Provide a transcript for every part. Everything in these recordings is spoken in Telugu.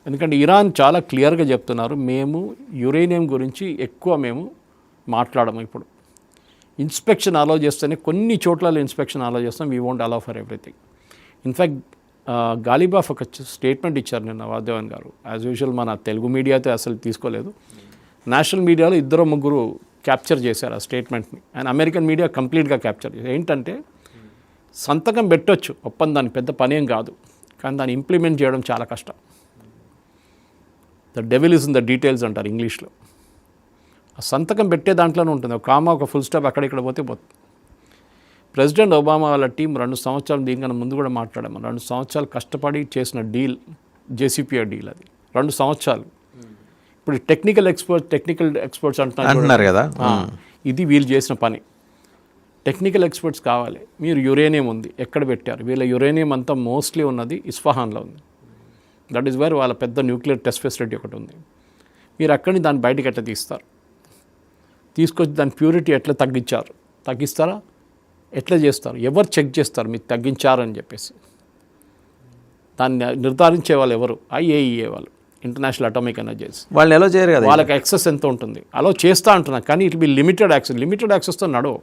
ఎందుకంటే ఇరాన్ చాలా క్లియర్గా చెప్తున్నారు, మేము యురేనియం గురించి ఎక్కువ మేము మాట్లాడము. ఇప్పుడు ఇన్స్పెక్షన్ అలౌ చేస్తేనే కొన్ని చోట్ల ఇన్స్పెక్షన్ అలౌ చేస్తాం, we won't allow for everything. In fact Ghalibaf ఒక స్టేట్మెంట్ ఇచ్చారు నిన్న వాదేవన్ గారు. యాజ్ యూజువల్ మన తెలుగు మీడియా అయితే అసలు తీసుకోలేదు, నేషనల్ మీడియాలో 2-3 క్యాప్చర్ చేశారు ఆ స్టేట్మెంట్ని, అండ్ అమెరికన్ మీడియా కంప్లీట్గా క్యాప్చర్ చేశారు. ఏంటంటే సంతకం పెట్టొచ్చు ఒప్పందాన్ని, పెద్ద పనేం కాదు, కానీ దాన్ని ఇంప్లిమెంట్ చేయడం చాలా కష్టం. The devil is in the details అంటారు ఇంగ్లీష్లో. ఆ సంతకం పెట్టే దాంట్లోనే ఉంటుంది, ఒక కామా ఒక ఫుల్ స్టాప్ అక్కడిక్కడ పోతే పోతుంది. ప్రెసిడెంట్ ఒబామా వాళ్ళ టీం 2 సంవత్సరాలు, దీనికన్నా ముందు కూడా మాట్లాడాము, 2 సంవత్సరాలు కష్టపడి చేసిన డీల్ JCPOA డీల్. అది 2 సంవత్సరాలు. ఇప్పుడు టెక్నికల్ ఎక్స్పర్ట్స్ అంటున్నారు కదా, ఇది వీళ్ళు చేసిన పని. టెక్నికల్ ఎక్స్పర్ట్స్ కావాలి. మీరు యురేనియం ఉంది, ఎక్కడ పెట్టారు? వీళ్ళ యురేనియం అంతా మోస్ట్లీ ఉన్నది ఇస్ఫహాన్లో ఉంది. దట్ ఈస్ వేర్ వాళ్ళ పెద్ద న్యూక్లియర్ టెస్ట్ ఫెసిలిటీ ఒకటి ఉంది. మీరు అక్కడి దాన్ని బయటకు ఎట్లా తీస్తారు? తీసుకొచ్చి దాని ప్యూరిటీ ఎట్లా తగ్గిస్తారా? ఎట్లా చేస్తారు? ఎవరు చెక్ చేస్తారు మీరు తగ్గించారని చెప్పేసి? దాన్ని నిర్ధారించే వాళ్ళు ఎవరు? IAEA వాళ్ళు, ఇంటర్నేషనల్ అటామిక్ ఎనర్జీస్. వాళ్ళు ఎలా చేయరు కదా, వాళ్ళకి యాక్సెస్ ఎంత ఉంటుంది? అలా చేస్తా అంటున్నా, కానీ ఇట్ బి లిమిటెడ్ యాక్సెస్తో నడవు.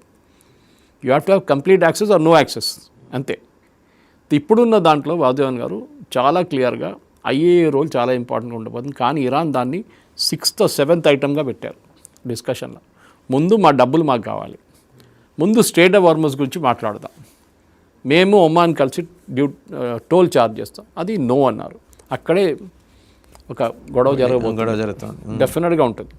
You have to have complete access or no access, అంతే. ఇప్పుడున్న దాంట్లో వాదేవన్ గారు చాలా క్లియర్గా IAEA రోల్ చాలా ఇంపార్టెంట్గా ఉండబోతుంది, కానీ ఇరాన్ దాన్ని 6th or 7th ఐటమ్గా పెట్టారు డిస్కషన్లో. ముందు మా డబ్బులు మాకు కావాలి, ముందు స్ట్రేట్ ఆఫ్ హార్మజ్ గురించి మాట్లాడదాం, మేము ఒమాన్ కలిసి టోల్ ఛార్జ్ చేస్తాం, అది నో అన్నారు. అక్కడే ఒక గొడవ జరగబోతుంది, డెఫినెట్గా ఉంటుంది.